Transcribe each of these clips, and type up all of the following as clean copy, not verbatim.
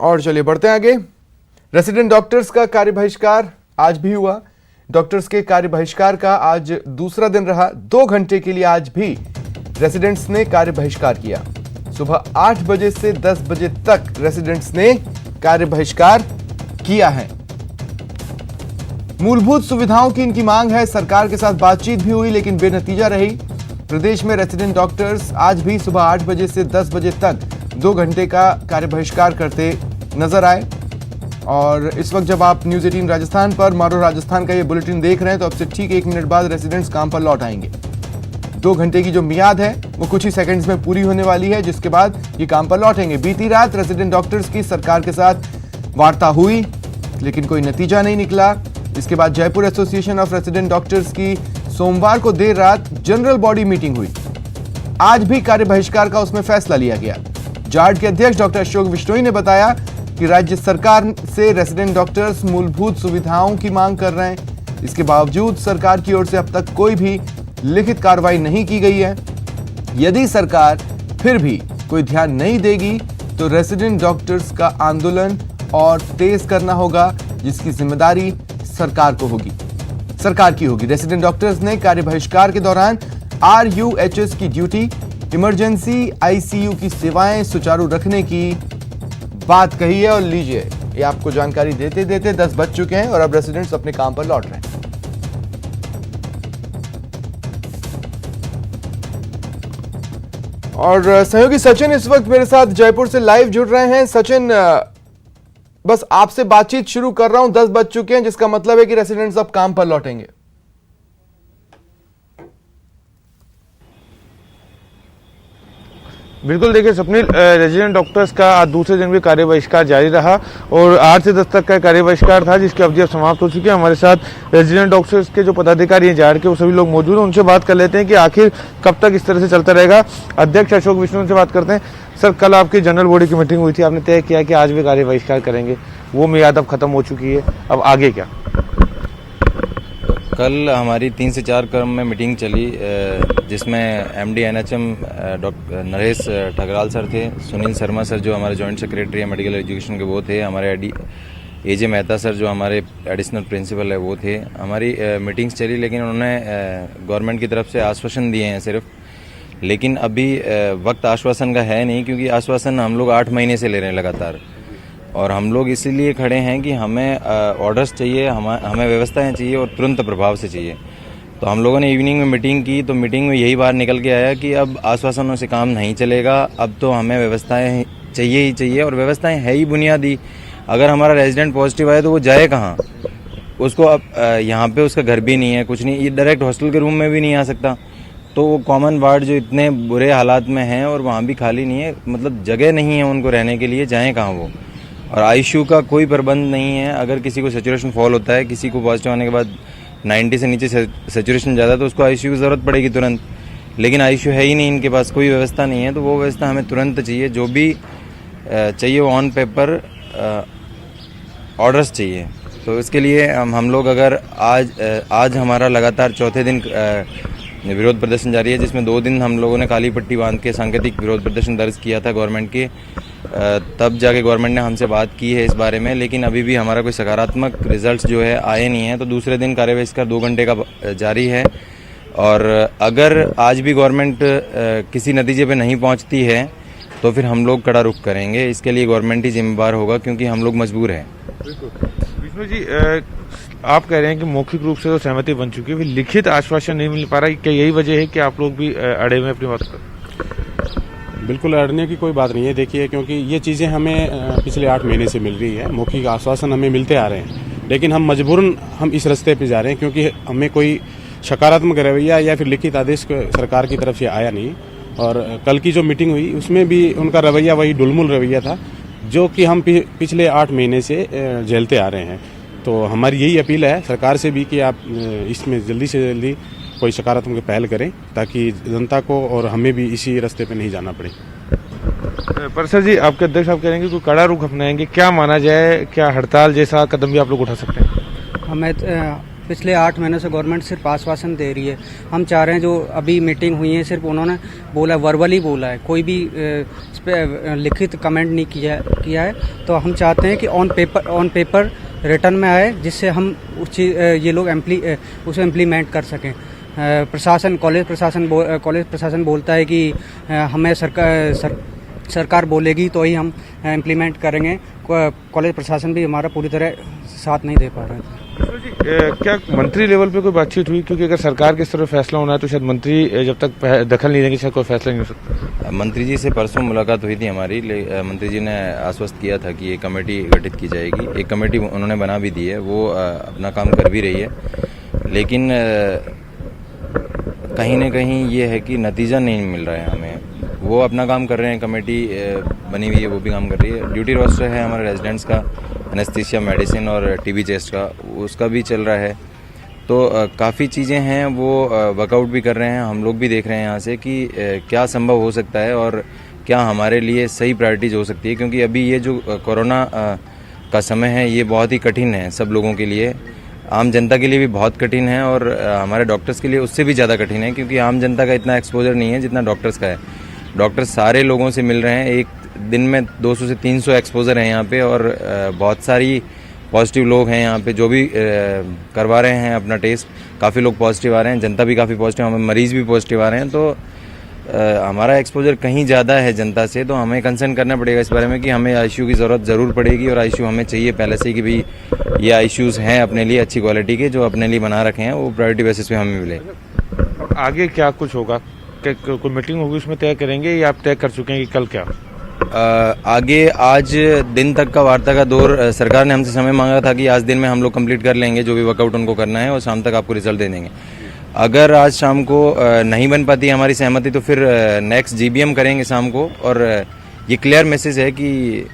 और चलिए बढ़ते हैं आगे। रेसिडेंट डॉक्टर्स का कार्य बहिष्कार आज भी हुआ। डॉक्टर्स के कार्य बहिष्कार का आज दूसरा दिन रहा। 2 घंटे के लिए आज भी रेसिडेंट्स ने कार्य बहिष्कार किया। सुबह 8 बजे से 10 बजे तक रेसिडेंट्स ने कार्य बहिष्कार किया है। मूलभूत सुविधाओं की इनकी मांग है। सरकार के साथ बातचीत भी हुई लेकिन बेनतीजा रही। प्रदेश में रेसिडेंट डॉक्टर्स आज भी सुबह 8 बजे से 10 बजे तक 2 घंटे का कार्य बहिष्कार करते नजर आए। और इस वक्त जब आप न्यूज़ 18 राजस्थान पर मारो राजस्थान का ये बुलेटिन देख रहे हैं तो अब से ठीक 1 मिनट बाद रेसिडेंट्स काम पर लौट आएंगे। 2 घंटे की जो मियाद है वो कुछ ही सेकंड्स में पूरी होने वाली है, जिसके बाद ये काम पर लौटेंगे। बीती रात रेसिडेंट डॉक्टर्स की सरकार के साथ वार्ता हुई लेकिन कोई नतीजा नहीं निकला। इसके बाद Jaipur association of resident doctors की सोमवार को देर रात जनरल बॉडी मीटिंग हुई। आज भी कार्य बहिष्कार का उसमें फैसला लिया गया। जार्ड के अध्यक्ष डॉक्टर अशोक विश्नोई ने बताया कि राज्य सरकार से रेसिडेंट डॉक्टर्स मूलभूत सुविधाओं की मांग कर रहे हैं। इसके बावजूद सरकार की ओर से अब तक कोई भी लिखित कार्रवाई नहीं की गई है। यदि सरकार फिर भी कोई ध्यान नहीं देगी तो रेसिडेंट डॉक्टर्स का आंदोलन और तेज करना होगा, जिसकी जिम्मेदारी सरकार की होगी। रेसिडेंट डॉक्टर्स ने कार्य बहिष्कार के दौरान RUHS की ड्यूटी, इमरजेंसी ICU की सेवाएं सुचारू रखने की बात कही है। और लीजिए, ये आपको जानकारी देते देते 10 बज चुके हैं और अब रेसिडेंट्स अपने काम पर लौट रहे हैं। और सहयोगी सचिन इस वक्त मेरे साथ जयपुर से लाइव जुड़ रहे हैं। सचिन, बस आपसे बातचीत शुरू कर रहा हूं, 10 बज चुके हैं, जिसका मतलब है कि रेसिडेंट्स अब काम पर लौटेंगे। बिल्कुल, देखिए स्वप्निल, रेजिडेंट डॉक्टर्स का आज दूसरे दिन भी कार्य बहिष्कार जारी रहा और 8 से 10 तक का कार्य बहिष्कार था, जिसकी अवधि अब समाप्त हो चुकी है। हमारे साथ रेजिडेंट डॉक्टर्स के जो पदाधिकारी हैं जाड़ के, वो सभी लोग मौजूद हैं। उनसे बात कर लेते हैं कि आखिर कब तक इस तरह से चलता रहेगा। अध्यक्ष अशोक विश्नोई से बात करते हैं। सर, कल आपकी जनरल बॉडी की मीटिंग हुई थी, आपने तय किया कि आज भी कार्य बहिष्कार करेंगे, वो मियाद अब खत्म हो चुकी है, अब आगे क्या? कल हमारी 3 से 4 क्रम में मीटिंग चली, जिसमें MD NHM doctor Naresh Thagral sir थे, सुनील शर्मा सर जो हमारे जॉइंट सेक्रेटरी है मेडिकल एजुकेशन के वो थे, हमारे AJ मेहता सर जो हमारे एडिशनल प्रिंसिपल है वो थे। हमारी मीटिंग्स चली लेकिन उन्होंने गवर्नमेंट की तरफ से आश्वासन दिए हैं सिर्फ, लेकिन अभी वक्त आश्वासन का है नहीं, क्योंकि आश्वासन हम लोग 8 महीने से ले रहे हैं लगातार। और हम लोग इसीलिए खड़े हैं कि हमें ऑर्डर्स चाहिए, हमें व्यवस्थाएं चाहिए और तुरंत प्रभाव से चाहिए। तो हम लोगों ने इवनिंग में मीटिंग की, तो मीटिंग में यही बात निकल के आया कि अब आश्वासनों से काम नहीं चलेगा, अब तो हमें व्यवस्थाएं चाहिए ही चाहिए। और व्यवस्थाएं है ही बुनियादी। अगर हमारा रेजिडेंट पॉजिटिव आए तो वो जाए कहाँ? उसको अब यहाँ पे उसका घर भी नहीं है, कुछ नहीं, ये डायरेक्ट हॉस्टल के रूम में भी नहीं आ सकता। तो वो कॉमन वार्ड जो इतने बुरे हालात में हैं और वहाँ भी खाली नहीं है, मतलब जगह नहीं है उनको रहने के लिए, जाएँ कहाँ वो? और ICU का कोई प्रबंध नहीं है। अगर किसी को सैचुरेशन फॉल होता है, किसी को पॉजिटिव आने के बाद 90 से नीचे सैचुरेशन ज़्यादा, तो उसको ICU की ज़रूरत पड़ेगी तुरंत, लेकिन ICU है ही नहीं इनके पास, कोई व्यवस्था नहीं है। तो वो व्यवस्था हमें तुरंत चाहिए, जो भी चाहिए वो ऑन पेपर ऑर्डर्स चाहिए। तो इसके लिए हम लोग अगर आज हमारा लगातार चौथे दिन विरोध प्रदर्शन जारी है, जिसमें 2 दिन हम लोगों ने काली पट्टी बांध के सांकेतिक विरोध प्रदर्शन दर्ज किया था गवर्नमेंट के, तब जाके गवर्नमेंट ने हमसे बात की है इस बारे में, लेकिन अभी भी हमारा कोई सकारात्मक रिजल्ट्स जो है आए नहीं है। तो दूसरे दिन कार्य बहिष्कार 2 घंटे का जारी है और अगर आज भी गवर्नमेंट किसी नतीजे पे नहीं पहुंचती है तो फिर हम लोग कड़ा रुख करेंगे। इसके लिए गवर्नमेंट ही जिम्मेदार होगा, क्योंकि हम लोग मजबूर हैं। विष्णु जी, आप कह रहे हैं कि मौखिक रूप से तो सहमति बन चुकी है, फिर लिखित आश्वासन नहीं मिल पा रहा है, क्या यही वजह है कि आप लोग भी अड़े में अपनी बात पर? बिल्कुल अड़ने की कोई बात नहीं है। देखिए, क्योंकि ये चीज़ें हमें पिछले 8 महीने से मिल रही है, मौखिक आश्वासन हमें मिलते आ रहे हैं, लेकिन हम मजबूरन हम इस रास्ते पे जा रहे हैं, क्योंकि हमें कोई सकारात्मक रवैया या फिर लिखित आदेश सरकार की तरफ से आया नहीं। और कल की जो मीटिंग हुई उसमें भी उनका रवैया वही डुलमुल रवैया था, जो कि हम पिछले 8 महीने से झेलते आ रहे हैं। तो हमारी यही अपील है सरकार से भी कि आप इसमें जल्दी से जल्दी कोई सकारात्मक पहल करें, ताकि जनता को और हमें भी इसी रास्ते पे नहीं जाना पड़े। पर सर जी, आपके अध्यक्ष साहब कह रहे हैं कि कोई कड़ा रुख अपनाएंगे, क्या माना जाए? क्या हड़ताल जैसा कदम भी आप लोग उठा सकते हैं? हमें पिछले 8 महीनों से गवर्नमेंट सिर्फ आश्वासन दे रही है। हम चाह रहे हैं, जो अभी मीटिंग हुई है सिर्फ उन्होंने बोला, वर्बली बोला है, कोई भी इस पर लिखित कमेंट नहीं किया है। तो हम चाहते हैं कि ऑन पेपर रिटर्न में आए, जिससे हम ये लोग उसे इम्प्लीमेंट कर सकें। कॉलेज प्रशासन बोलता है कि हमें सरकार बोलेगी तो ही हम इम्प्लीमेंट करेंगे। कॉलेज प्रशासन भी हमारा पूरी तरह साथ नहीं दे पा रहा है। क्या मंत्री लेवल पे कोई बातचीत हुई? क्योंकि अगर सरकार की तरफ फैसला होना है तो शायद मंत्री जब तक दखल नहीं देंगे शायद कोई फैसला नहीं हो सकता। मंत्री जी से परसों मुलाकात हुई थी हमारी। मंत्री जी ने आश्वस्त किया था कि ये कमेटी गठित की जाएगी। एक कमेटी उन्होंने बना भी दी है, वो अपना काम कर भी रही है, लेकिन कहीं ना कहीं ये है कि नतीजा नहीं मिल रहा है हमें। वो अपना काम कर रहे हैं, कमेटी बनी हुई है, वो भी काम कर रही है। ड्यूटी रोस्टर है हमारे रेजिडेंट्स का, एनेस्थीसिया, मेडिसिन और टीबी टेस्ट का, उसका भी चल रहा है। तो काफ़ी चीज़ें हैं, वो वर्कआउट भी कर रहे हैं। हम लोग भी देख रहे हैं यहाँ से कि क्या संभव हो सकता है और क्या हमारे लिए सही प्रायोरिटीज हो सकती है, क्योंकि अभी ये जो कोरोना का समय है ये बहुत ही कठिन है सब लोगों के लिए। आम जनता के लिए भी बहुत कठिन है और हमारे डॉक्टर्स के लिए उससे भी ज़्यादा कठिन है, क्योंकि आम जनता का इतना एक्सपोजर नहीं है जितना डॉक्टर्स का है। डॉक्टर सारे लोगों से मिल रहे हैं, एक दिन में 200 से 300 एक्सपोजर हैं यहाँ पे, और बहुत सारी पॉजिटिव लोग हैं यहाँ पे जो भी करवा रहे हैं अपना टेस्ट। काफ़ी लोग पॉजिटिव आ रहे हैं, जनता भी काफ़ी पॉजिटिव, हमें मरीज़ भी पॉजिटिव आ रहे हैं। तो हमारा एक्सपोजर कहीं ज़्यादा है जनता से, तो हमें कंसर्न करना पड़ेगा इस बारे में कि हमें आईसीयू की ज़रूरत ज़रूर पड़ेगी, और आईसीयू हमें चाहिए पहले से कि भाई ये आईसीयूज़ हैं अपने लिए अच्छी क्वालिटी के, जो अपने लिए बना रखे हैं, वो प्रायोरिटी बेसिस पे हमें मिले। आगे क्या कुछ होगा? कोई मीटिंग होगी उसमें तय करेंगे या आप तय कर चुके हैं कि कल क्या? आगे आज दिन तक का वार्ता का दौर, सरकार ने हमसे समय मांगा था कि आज दिन में हम लोग कंप्लीट कर लेंगे जो भी वर्कआउट उनको करना है, और शाम तक आपको रिजल्ट दे देंगे। अगर आज शाम को नहीं बन पाती हमारी सहमति तो फिर नेक्स्ट जीबीएम करेंगे शाम को, और ये क्लियर मैसेज है कि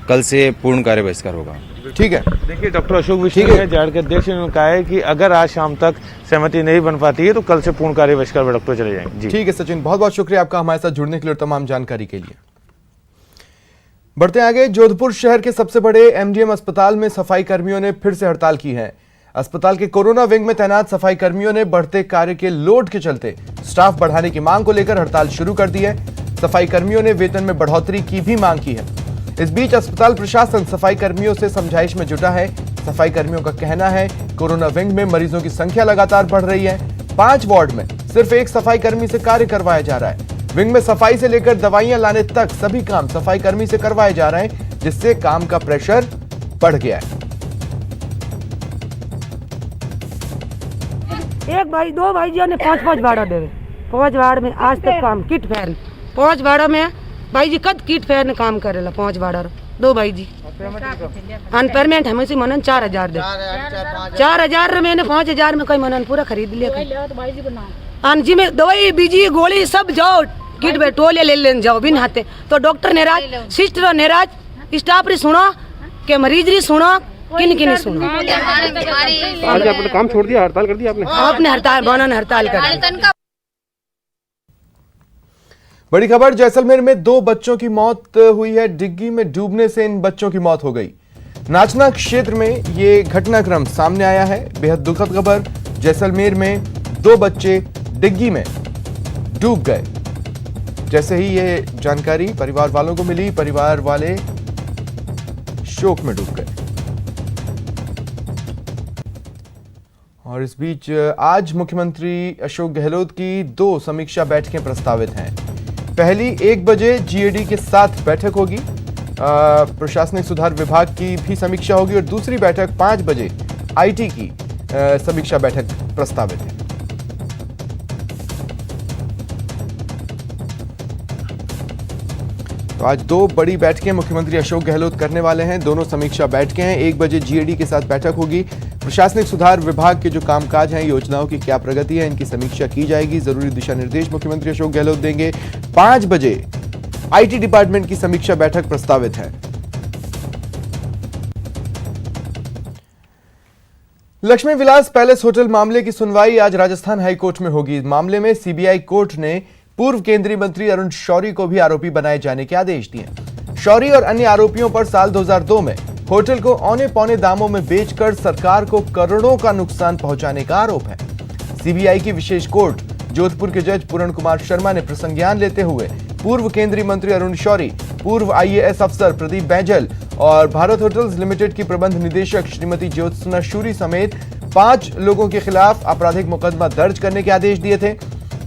कल से पूर्ण कार्य बहिष्कार होगा। ठीक है। देखिए, डॉक्टर अशोक विश्व जाड़ के अध्यक्ष ने कहा है कि अगर आज शाम तक सहमति नहीं बन पाती है तो कल से पूर्ण कार्य बहिष्कार पर डॉक्टर चले जाएंगे। ठीक है सचिन, बहुत बहुत शुक्रिया आपका हमारे साथ जुड़ने के लिए और तमाम जानकारी के लिए। बढ़ते आगे, जोधपुर शहर के सबसे बड़े एमडीएम अस्पताल में सफाई कर्मियों ने फिर से हड़ताल की है। अस्पताल के कोरोना विंग में तैनात सफाई कर्मियों ने बढ़ते कार्य के लोड के चलते स्टाफ बढ़ाने की मांग को लेकर हड़ताल शुरू कर दी है। सफाई कर्मियों ने वेतन में बढ़ोतरी की भी मांग की है। इस बीच अस्पताल प्रशासन सफाई कर्मियों से समझाइश में जुटा है। सफाई कर्मियों का कहना है कोरोना विंग में मरीजों की संख्या लगातार बढ़ रही है। 5 वार्ड में सिर्फ एक सफाई कर्मी से कार्य करवाया जा रहा है। विंग में सफाई से लेकर दवाइयां लाने तक सभी काम सफाई कर्मी से करवाए जा रहे हैं, जिससे काम का प्रेशर बढ़ गया है। एक भाई 2 भाई जी ने 5-5 भाड़ा देवे, 5 भाड़ में आज तक काम किट फेर 5 भाड़ा में भाई जी कद किट फेर ने काम करेला 5 भाड़ा 2 भाई जी अनपेमेंट हमें से मनन 4000 दे 4000 मैंने 5000 में कोई मनन पूरा खरीद लिया। जी में दवाई बीजी गोली सब जाओ किट में टोले ले लेन जाओ बिन हाथे। तो डॉक्टर नेराज, सिस्टर नेराज, स्टाफ री सुनो के मरीज री सुनो, किन सुनो। आज आपने काम छोड़ दिया, हड़ताल कर दिया आपने हड़ताल बनन हड़ताल कर। बड़ी खबर, जैसलमेर में 2 बच्चों की मौत हुई है। डिग्गी में डूबने से इन बच्चों की मौत हो गई। नाचना क्षेत्र में ये घटनाक्रम सामने आया है। बेहद दुखद खबर, जैसलमेर में 2 बच्चे डिग्गी में डूब गए। जैसे ही ये जानकारी परिवार वालों को मिली, परिवार वाले शोक में डूब गए। और इस बीच आज मुख्यमंत्री अशोक गहलोत की 2 समीक्षा बैठकें प्रस्तावित हैं। पहली 1 बजे जीएडी के साथ बैठक होगी, प्रशासनिक सुधार विभाग की भी समीक्षा होगी, और दूसरी बैठक 5 बजे आईटी की समीक्षा बैठक प्रस्तावित है। तो आज 2 बड़ी बैठकें मुख्यमंत्री अशोक गहलोत करने वाले हैं। दोनों समीक्षा बैठकें हैं। 1 बजे जीएडी के साथ बैठक होगी। प्रशासनिक सुधार विभाग के जो कामकाज हैं, योजनाओं की क्या प्रगति है, इनकी समीक्षा की जाएगी। जरूरी दिशा निर्देश मुख्यमंत्री अशोक गहलोत देंगे। 5 बजे आईटी डिपार्टमेंट की समीक्षा बैठक प्रस्तावित है। लक्ष्मी विलास पैलेस होटल मामले की सुनवाई आज राजस्थान हाईकोर्ट में होगी। इस मामले में सीबीआई कोर्ट ने पूर्व केंद्रीय मंत्री अरुण शौरी को भी आरोपी बनाए जाने के आदेश दिए। शौरी और अन्य आरोपियों पर साल 2002 में होटल को औने पौने दामों में बेचकर सरकार को करोड़ों का नुकसान पहुंचाने का आरोप है। सीबीआई की विशेष कोर्ट जोधपुर के जज पूरण कुमार शर्मा ने प्रसंज्ञान लेते हुए पूर्व केंद्रीय मंत्री अरुण शौरी, पूर्व आईएएस अफसर प्रदीप बैजल और भारत होटल्स लिमिटेड की प्रबंध निदेशक श्रीमती ज्योत्सना शूरी समेत 5 लोगों के खिलाफ आपराधिक मुकदमा दर्ज करने के आदेश दिए थे।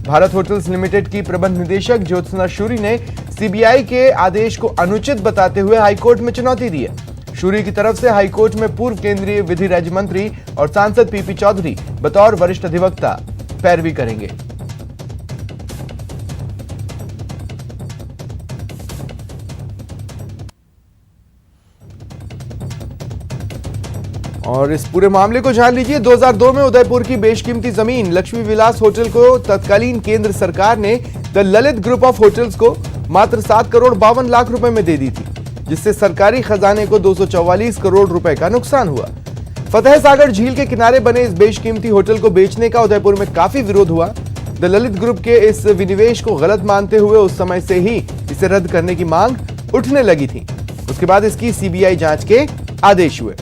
भारत होटल्स लिमिटेड की प्रबंध निदेशक ज्योत्सना शूरी ने सीबीआई के आदेश को अनुचित बताते हुए हाईकोर्ट में चुनौती दी है। शूरी की तरफ से हाईकोर्ट में पूर्व केंद्रीय विधि राज्य मंत्री और सांसद पीपी चौधरी बतौर वरिष्ठ अधिवक्ता पैरवी करेंगे। और इस पूरे मामले को जान लीजिए। 2002 में उदयपुर की बेशकीमती जमीन लक्ष्मी विलास होटल को तत्कालीन केंद्र सरकार ने the Lalit group of hotels को मात्र 7 करोड़ 52 लाख रुपए में दे दी थी, जिससे सरकारी खजाने को 244 करोड़ रुपए का नुकसान हुआ। फतेह सागर झील के किनारे बने इस बेशकीमती होटल को बेचने का उदयपुर में काफी विरोध हुआ। द ललित ग्रुप के इस विनिवेश को गलत मानते हुए उस समय से ही इसे रद्द करने की मांग उठने लगी थी। उसके बाद इसकी सीबीआई जांच के आदेश हुए।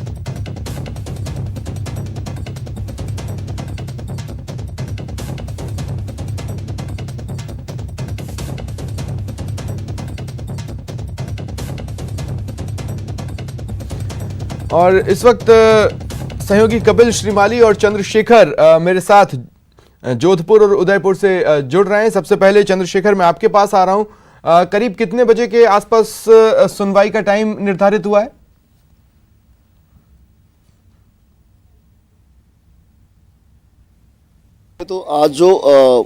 और इस वक्त सहयोगी कपिल श्रीमाली और चंद्रशेखर मेरे साथ जोधपुर और उदयपुर से जुड़ रहे हैं। सबसे पहले चंद्रशेखर, मैं आपके पास आ रहा हूं। करीब कितने बजे के आसपास सुनवाई का टाइम निर्धारित हुआ है? तो आज जो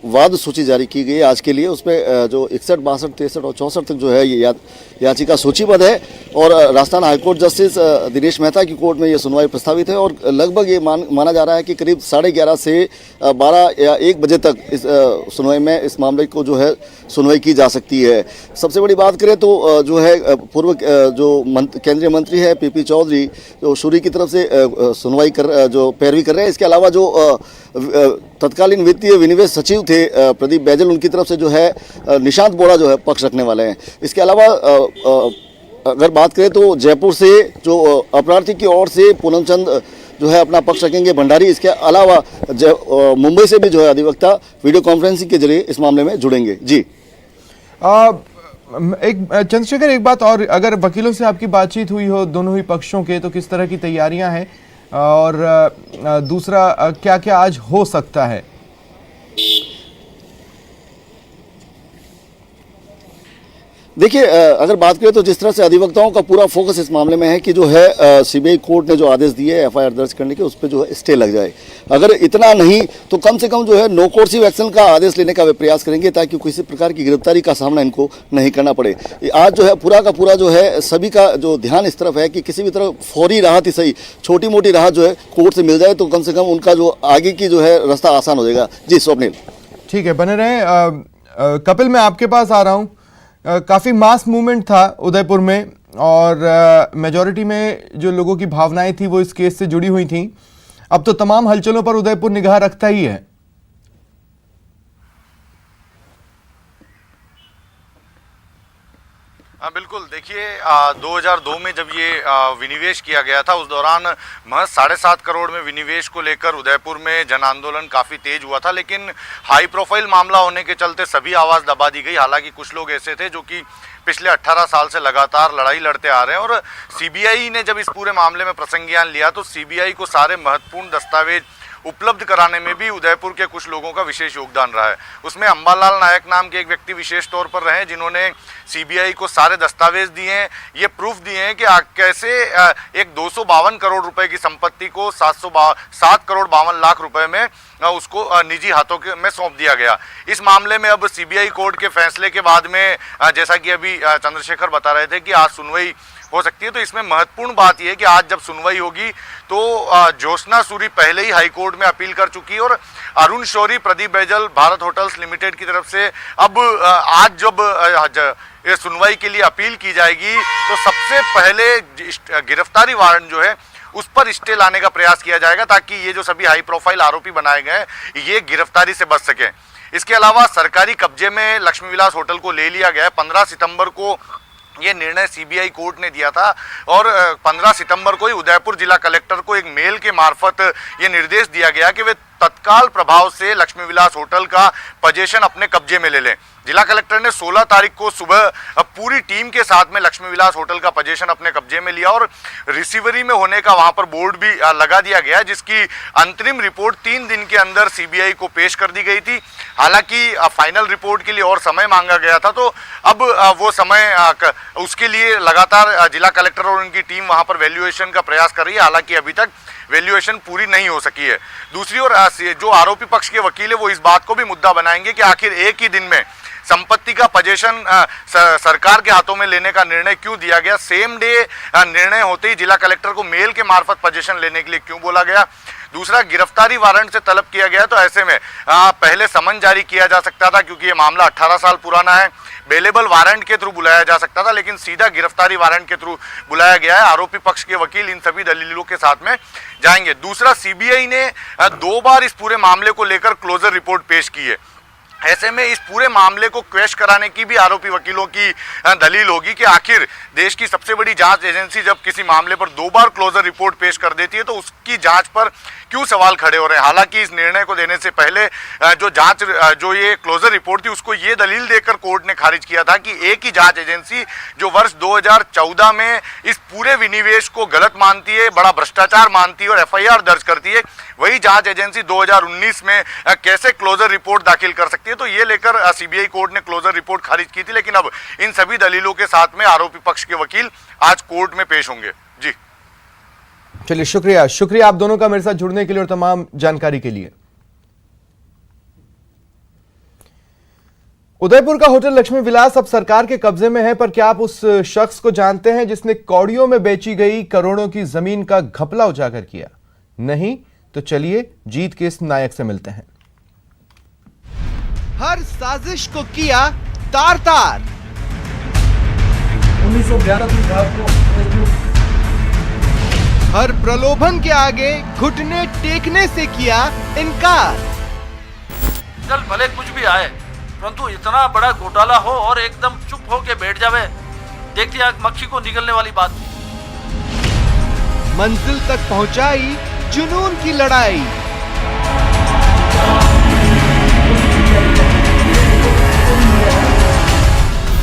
वाद सूची जारी की गई है आज के लिए, उसमें जो 61, 62, 63 और 64 तक जो है ये याचिका सूचीबद्ध है और राजस्थान हाईकोर्ट जस्टिस दिनेश मेहता की कोर्ट में ये सुनवाई प्रस्तावित है और लगभग ये माना जा रहा है कि करीब 11:30 से 12 या 1 बजे तक इस सुनवाई में इस मामले को जो है सुनवाई की जा सकती है। सबसे बड़ी बात करें तो जो है पूर्व जो केंद्रीय मंत्री है पीपी चौधरी, जो शूरी की तरफ से सुनवाई जो पैरवी कर रहे हैं। इसके अलावा जो तत्कालीन वित्तीय विनिवेश सचिव थे प्रदीप बैजल, उनकी तरफ से जो है निशांत बोरा जो है पक्ष रखने वाले हैं। इसके अलावा अगर बात करें तो जयपुर से जो अपराधी की ओर से पूनम चंद जो है अपना पक्ष रखेंगे भंडारी। इसके अलावा मुंबई से भी जो है अधिवक्ता वीडियो कॉन्फ्रेंसिंग के जरिए इस मामले में जुड़ेंगे। जी चंद्रशेखर, एक बात और, अगर वकीलों से आपकी बातचीत हुई हो दोनों ही पक्षों के, तो किस तरह की तैयारियां हैं और दूसरा क्या क्या आज हो सकता है? देखिए, अगर बात करें तो जिस तरह से अधिवक्ताओं का पूरा फोकस इस मामले में है कि जो है सीबीआई कोर्ट ने जो आदेश दिए एफआईआर दर्ज करने के, उस पर जो है स्टे लग जाए। अगर इतना नहीं तो कम से कम जो है नो कोर्सिव एक्शन का आदेश लेने का वे प्रयास करेंगे ताकि किसी प्रकार की गिरफ्तारी का सामना इनको नहीं करना पड़े। आज जो है पूरा का पूरा जो है सभी का जो ध्यान इस तरफ है कि किसी भी तरह फौरी राहत ही सही, छोटी मोटी राहत जो है कोर्ट से मिल जाए तो कम से कम उनका जो आगे की जो है रास्ता आसान हो जाएगा। जी स्वप्निल। ठीक है, बने रहें। कपिल, मैं आपके पास आ रहा हूँ। काफ़ी मास मूवमेंट था उदयपुर में और मेजॉरिटी में जो लोगों की भावनाएं थी वो इस केस से जुड़ी हुई थी। अब तो तमाम हलचलों पर उदयपुर निगाह रखता ही है। बिल्कुल, देखिए 2002 में जब ये विनिवेश किया गया था उस दौरान महज 7.5 करोड़ में विनिवेश को लेकर उदयपुर में जन आंदोलन काफ़ी तेज हुआ था, लेकिन हाई प्रोफाइल मामला होने के चलते सभी आवाज़ दबा दी गई। हालांकि कुछ लोग ऐसे थे जो कि पिछले 18 साल से लगातार लड़ाई लड़ते आ रहे हैं और सीबीआई ने जब इस पूरे मामले में प्रसंज्ञान लिया तो सीबीआई को सारे महत्वपूर्ण दस्तावेज उपलब्ध कराने में भी उदयपुर के कुछ लोगों का विशेष योगदान रहा है। उसमें अंबालाल नायक नाम के एक व्यक्ति विशेष तौर पर रहे जिन्होंने सीबीआई को सारे दस्तावेज दिए हैं, ये प्रूफ दिए हैं कि कैसे एक 252 करोड़ रुपए की संपत्ति को 7 करोड़ 52 लाख रुपए में उसको निजी हाथों में सौंप दिया गया। इस मामले में अब सीबीआई कोर्ट के फैसले के बाद में जैसा कि अभी चंद्रशेखर बता रहे थे कि आज सुनवाई हो सकती है, तो इसमें महत्वपूर्ण बात यह है कि आज जब सुनवाई होगी तो ज्योत्सना सूरी पहले ही हाईकोर्ट में अपील कर चुकी है और अरुण शौरी, प्रदीप बैजल, भारत होटल्स लिमिटेड की तरफ से अब आज जब सुनवाई के लिए अपील की जाएगी तो सबसे पहले गिरफ्तारी वारंट जो है उस पर स्टे लाने का प्रयास किया जाएगा ताकि ये जो सभी हाई प्रोफाइल आरोपी बनाए गए ये गिरफ्तारी से बच सकें। इसके अलावा सरकारी कब्जे में लक्ष्मी विलास होटल को ले लिया गया है। 15 सितंबर को ये निर्णय सीबीआई कोर्ट ने दिया था और 15 सितंबर को ही उदयपुर जिला कलेक्टर को एक मेल के मार्फत ये निर्देश दिया गया कि वे तत्काल प्रभाव से लक्ष्मी विलास होटल का पोजीशन अपने कब्जे में ले लें। जिला कलेक्टर ने 16 तारीख को सुबह पूरी टीम के साथ में लक्ष्मी विलास होटल का पोजीशन अपने कब्जे में लिया और रिसीवरी में होने का वहां पर बोर्ड भी लगा दिया गया, जिसकी अंतरिम रिपोर्ट 3 दिन के अंदर सीबीआई को पेश कर दी गई थी। हालांकि फाइनल रिपोर्ट के लिए और समय मांगा गया था, तो अब वो समय उसके लिए लगातार जिला कलेक्टर और उनकी टीम वहां पर वैल्यूएशन का प्रयास कर रही है। हालांकि अभी तक वैल्यूएशन पूरी नहीं हो सकी है। दूसरी ओर जो आरोपी पक्ष के वकील है वो इस बात को भी मुद्दा बनाएंगे कि आखिर एक ही दिन में संपत्ति का पोजीशन सरकार के हाथों में लेने का निर्णय क्यों दिया गया। सेम डे निर्णय होते ही जिला कलेक्टर को मेल के मार्फत पोजीशन लेने के लिए क्यों बोला गया। दूसरा, गिरफ्तारी वारंट से तलब किया गया, तो ऐसे में पहले समन जारी किया जा सकता था क्योंकि ये मामला 18 साल पुराना है। बेलेबल वारंट के थ्रू बुलाया जा सकता था, लेकिन सीधा गिरफ्तारी वारंट के थ्रू बुलाया गया है। आरोपी पक्ष के वकील इन सभी दलीलों के साथ में जाएंगे। दूसरा, सीबीआई ने 2 बार इस पूरे मामले को लेकर क्लोजर रिपोर्ट पेश की है। ऐसे में इस पूरे मामले को क्वेश कराने की भी आरोपी वकीलों की दलील होगी कि आखिर देश की सबसे बड़ी जांच एजेंसी जब किसी मामले पर 2 बार क्लोजर रिपोर्ट पेश कर देती है तो उसकी जांच पर क्यों सवाल खड़े हो रहे हैं। हालांकि इस निर्णय को देने से पहले जो ये क्लोजर रिपोर्ट थी उसको ये दलील देकर कोर्ट ने खारिज किया था कि एक ही जांच एजेंसी जो वर्ष 2014 में इस पूरे विनिवेश को गलत मानती है, बड़ा भ्रष्टाचार मानती है और एफआईआर दर्ज करती है, वही जांच एजेंसी 2019 में कैसे क्लोजर रिपोर्ट दाखिल कर सकती है। तो ये लेकर सीबीआई कोर्ट ने क्लोजर रिपोर्ट खारिज की थी, लेकिन अब इन सभी दलीलों के साथ में आरोपी पक्ष के वकील आज कोर्ट में पेश होंगे। जी चलिए, शुक्रिया आप दोनों का मेरे साथ जुड़ने के लिए और तमाम जानकारी के लिए। उदयपुर का होटल लक्ष्मी विलास अब सरकार के कब्जे में है, पर क्या आप उस शख्स को जानते हैं जिसने कौड़ियों में बेची गई करोड़ों की जमीन का घपला उजागर किया? नहीं तो चलिए जीत के इस नायक से मिलते हैं। हर साजिश को किया तार तार, 1911 को हर प्रलोभन के आगे घुटने टेकने से किया इनकार। चल भले कुछ भी आए, परंतु इतना बड़ा घोटाला हो और एकदम चुप होके बैठ जावे, देख लिया मक्खी को निगलने वाली बात थी। मंजिल तक पहुंचाई जुनून की लड़ाई,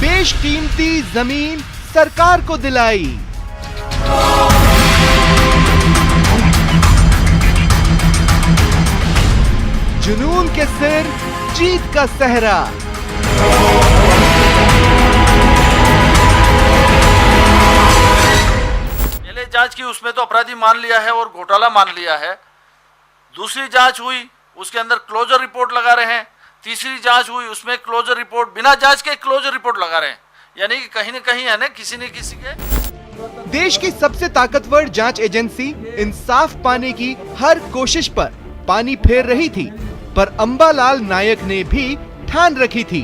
बेशकीमती जमीन सरकार को दिलाई। जुनून के सिर जीत का सहरा। पहले जांच की उसमें तो अपराधी मान लिया है और घोटाला मान लिया है। दूसरी जांच हुई उसके अंदर क्लोजर रिपोर्ट लगा रहे हैं। तीसरी जांच हुई उसमें क्लोजर रिपोर्ट बिना जांच के क्लोजर रिपोर्ट लगा रहे हैं, यानी कि कहीं न कहीं है ना किसी न किसी के। देश की सबसे ताकतवर जांच एजेंसी इंसाफ पाने की हर कोशिश पर पानी फेर रही थी, पर अंबालाल नायक ने भी ठान रखी थी,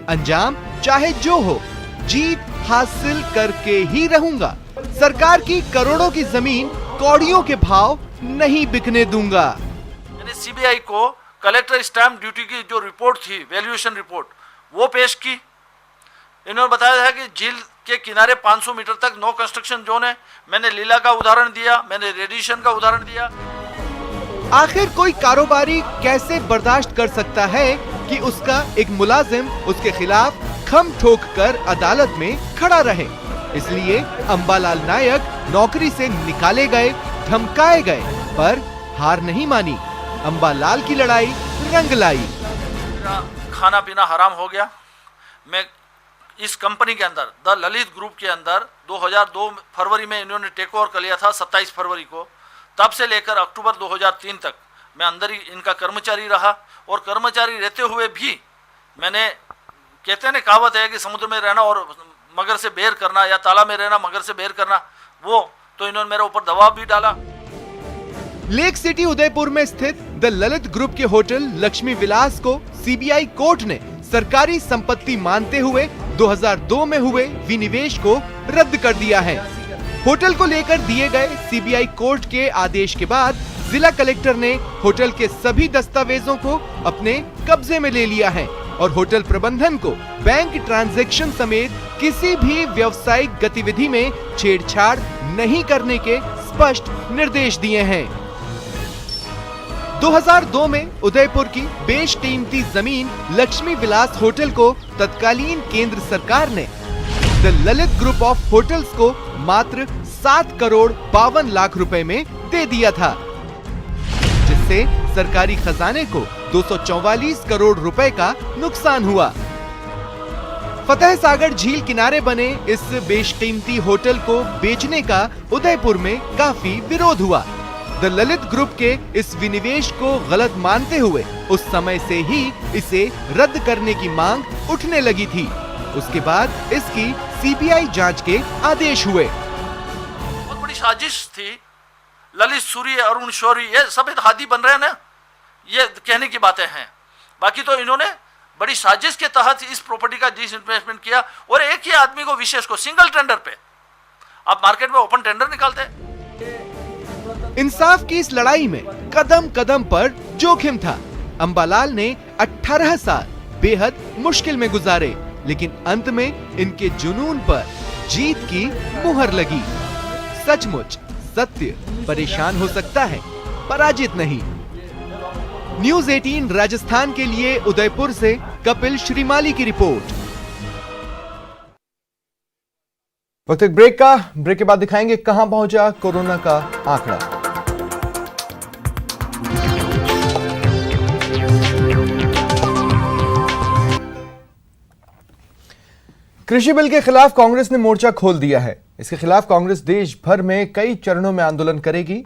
अंजाम चाहे जो हो जीत हासिल करके ही रहूंगा। सरकार की करोड़ों की जमीन कौड़ियों के भाव नहीं बिकने दूंगा। यानी सीबीआई को कलेक्टर स्टैंप ड्यूटी की जो रिपोर्ट थी, वैल्यूएशन रिपोर्ट, वो पेश की। इन्होंने बताया था कि झील के किनारे 500 मीटर तक नो कंस्ट्रक्शन जोन है। मैंने लीला का उदाहरण दिया, मैंने रेडिएशन का उदाहरण दिया। आखिर कोई कारोबारी कैसे बर्दाश्त कर सकता है कि उसका एक मुलाजिम उसके खिलाफ खम ठोक कर अदालत में खड़ा रहे। इसलिए अंबालाल नायक नौकरी से निकाले गए, धमकाए गए, पर हार नहीं मानी। अंबालाल की लड़ाई रंग लाई। खाना पीना हराम हो गया। मैं इस कंपनी के अंदर द ललित ग्रुप के अंदर 2002 फरवरी में इन्होंने टेक ओवर कर लिया था, 27 फरवरी को। तब से लेकर अक्टूबर 2003 तक मैं अंदर ही इनका कर्मचारी रहा, और कर्मचारी रहते हुए भी मैंने, कहते हैं ना कहावत है कि समुद्र में रहना और मगर से बेर करना, या ताला में रहना मगर से बेर करना, वो तो इन्होंने मेरे ऊपर दबाव भी डाला। लेक सिटी उदयपुर में स्थित द ललित ग्रुप के होटल लक्ष्मी विलास को सीबीआई कोर्ट ने सरकारी संपत्ति मानते हुए 2002 में हुए विनिवेश को रद्द कर दिया है। होटल को लेकर दिए गए सीबीआई कोर्ट के आदेश के बाद जिला कलेक्टर ने होटल के सभी दस्तावेजों को अपने कब्जे में ले लिया है। और होटल प्रबंधन को बैंक ट्रांजैक्शन समेत किसी भी व्यावसायिक गतिविधि में छेड़छाड़ नहीं करने के स्पष्ट निर्देश दिए हैं। 2002 में उदयपुर की बेशकीमती जमीन लक्ष्मी विलास होटल को तत्कालीन केंद्र सरकार ने the Lalit group of hotels को मात्र 7 करोड़ 52 लाख रुपए में दे दिया था, जिससे सरकारी खजाने को 244 करोड़ रुपए का नुकसान हुआ। फतेह सागर झील किनारे बने इस बेशकीमती होटल को बेचने का उदयपुर में काफी विरोध हुआ। द ललित ग्रुप के इस विनिवेश को गलत मानते हुए उस समय से ही इसे रद्द करने की मांग उठने लगी थी। उसके बाद इसकी सीबीआई जांच के आदेश हुए। बहुत बड़ी साजिश थी। ललित सूर्य, अरुण शौरी, ये सब हादी बन रहे हैं ना, ये कहने की बातें हैं। बाकी तो इन्होंने बड़ी साजिश के तहत इस प्रॉपर्टी का डिसइन्वेस्टमेंट किया और एक ही आदमी को विशेष को सिंगल टेंडर पे, आप मार्केट में ओपन टेंडर निकालते हैं। इंसाफ की इस लड़ाई में कदम कदम पर जोखिम था। अंबालाल ने 18 साल बेहद मुश्किल में गुजारे, लेकिन अंत में इनके जुनून पर जीत की मुहर लगी। सचमुच सत्य परेशान हो सकता है, पराजित नहीं। न्यूज़ 18 राजस्थान के लिए उदयपुर से कपिल श्रीमाली की रिपोर्ट। वक्त एक ब्रेक का, ब्रेक के बाद दिखाएंगे कहां पहुंचा कोरोना का आंकड़ा। कृषि बिल के खिलाफ कांग्रेस ने मोर्चा खोल दिया है। इसके खिलाफ कांग्रेस देश भर में कई चरणों में आंदोलन करेगी।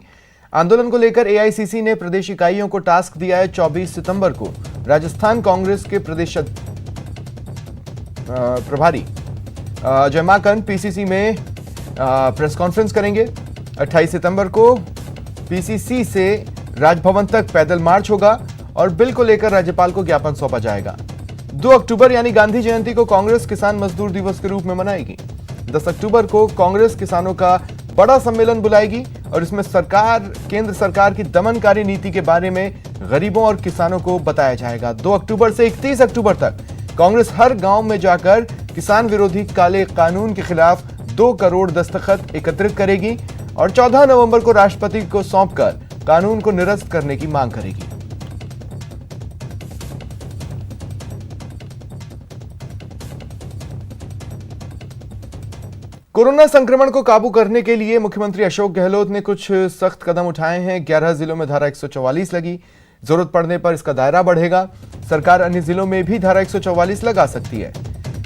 आंदोलन को लेकर एआईसीसी ने प्रदेश इकाइयों को टास्क दिया है। 24 सितंबर को राजस्थान कांग्रेस के प्रदेश प्रभारी अजय माकन पीसीसी में प्रेस कॉन्फ्रेंस करेंगे। 28 सितंबर को पीसीसी से राजभवन तक पैदल मार्च होगा और बिल को लेकर राज्यपाल को ज्ञापन सौंपा जाएगा। 2 अक्टूबर यानी गांधी जयंती को कांग्रेस किसान मजदूर दिवस के रूप में मनाएगी। 10 अक्टूबर को कांग्रेस किसानों का बड़ा सम्मेलन बुलाएगी और इसमें केंद्र सरकार की दमनकारी नीति के बारे में गरीबों और किसानों को बताया जाएगा। 2 अक्टूबर से 31 अक्टूबर तक कांग्रेस हर गांव में जाकर किसान विरोधी काले कानून के खिलाफ 2 करोड़ दस्तखत एकत्रित करेगी और 14 नवंबर को राष्ट्रपति को सौंपकर कानून को निरस्त करने की मांग करेगी। कोरोना संक्रमण को काबू करने के लिए मुख्यमंत्री अशोक गहलोत ने कुछ सख्त कदम उठाए हैं। 11 जिलों में धारा 144 लगी, जरूरत पड़ने पर इसका दायरा बढ़ेगा। सरकार अन्य जिलों में भी धारा 144 लगा सकती है।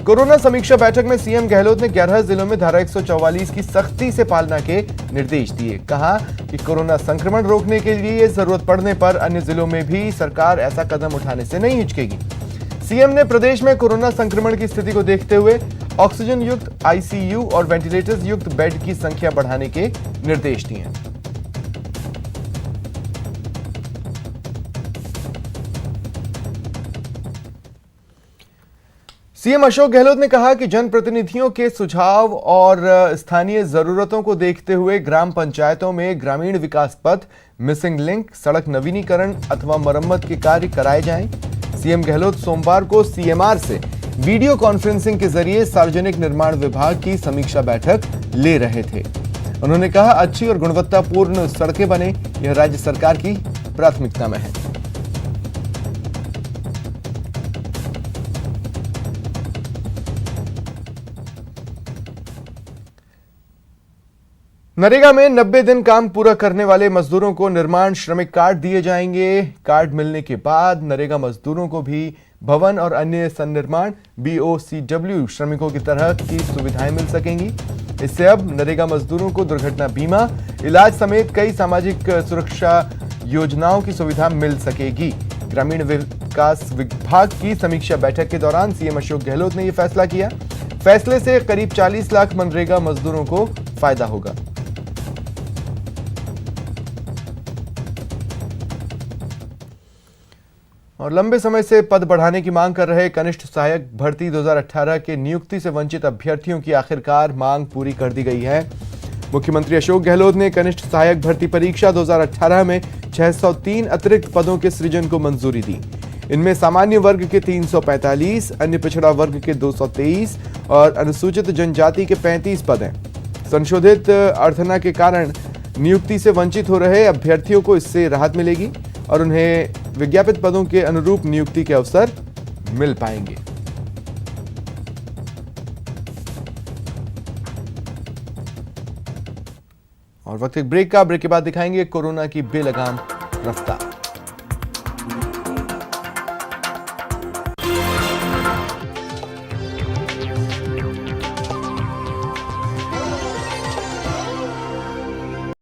कोरोना समीक्षा बैठक में सीएम गहलोत ने 11 जिलों में धारा 144 की सख्ती से पालना के निर्देश दिए। कहा कि कोरोना संक्रमण रोकने के लिए जरूरत पड़ने पर अन्य जिलों में भी सरकार ऐसा कदम उठाने से नहीं हिचकेगी। सीएम ने प्रदेश में कोरोना संक्रमण की स्थिति को देखते हुए ऑक्सीजन युक्त आईसीयू और वेंटिलेटर्स युक्त बेड की संख्या बढ़ाने के निर्देश दिए। सीएम अशोक गहलोत ने कहा कि जनप्रतिनिधियों के सुझाव और स्थानीय जरूरतों को देखते हुए ग्राम पंचायतों में ग्रामीण विकास पथ, मिसिंग लिंक, सड़क नवीनीकरण अथवा मरम्मत के कार्य कराए जाएं। सीएम गहलोत सोमवार को सीएमआर से वीडियो कॉन्फ्रेंसिंग के जरिए सार्वजनिक निर्माण विभाग की समीक्षा बैठक ले रहे थे। उन्होंने कहा, अच्छी और गुणवत्तापूर्ण सड़कें बने, यह राज्य सरकार की प्राथमिकता में है। नरेगा में 90 दिन काम पूरा करने वाले मजदूरों को निर्माण श्रमिक कार्ड दिए जाएंगे। कार्ड मिलने के बाद नरेगा मजदूरों को भी भवन और अन्य सन्निर्माण BOCW श्रमिकों की तरह की सुविधाएं मिल सकेंगी। इससे अब नरेगा मजदूरों को दुर्घटना बीमा, इलाज समेत कई सामाजिक सुरक्षा योजनाओं की सुविधा मिल सकेगी। ग्रामीण विकास विभाग की समीक्षा बैठक के दौरान सीएम अशोक गहलोत ने यह फैसला किया। फैसले से करीब 40 लाख मनरेगा मजदूरों को फायदा होगा। और लंबे समय से पद बढ़ाने की मांग कर रहे कनिष्ठ सहायक भर्ती 2018 के नियुक्ति से वंचित अभ्यर्थियों की आखिरकार मांग पूरी कर दी गई है। मुख्यमंत्री अशोक गहलोत ने कनिष्ठ सहायक भर्ती परीक्षा 2018 में 603 अतिरिक्त पदों के सृजन को मंजूरी दी। इनमें सामान्य वर्ग के 345, अन्य पिछड़ा वर्ग के 223 और अनुसूचित जनजाति के 35 पद हैं। संशोधित अर्थना के कारण नियुक्ति से वंचित हो रहे अभ्यर्थियों को इससे राहत मिलेगी और उन्हें विज्ञापित पदों के अनुरूप नियुक्ति के अवसर मिल पाएंगे। और वक्त एक ब्रेक का, ब्रेक के बाद दिखाएंगे कोरोना की बेलगाम रफ्तार।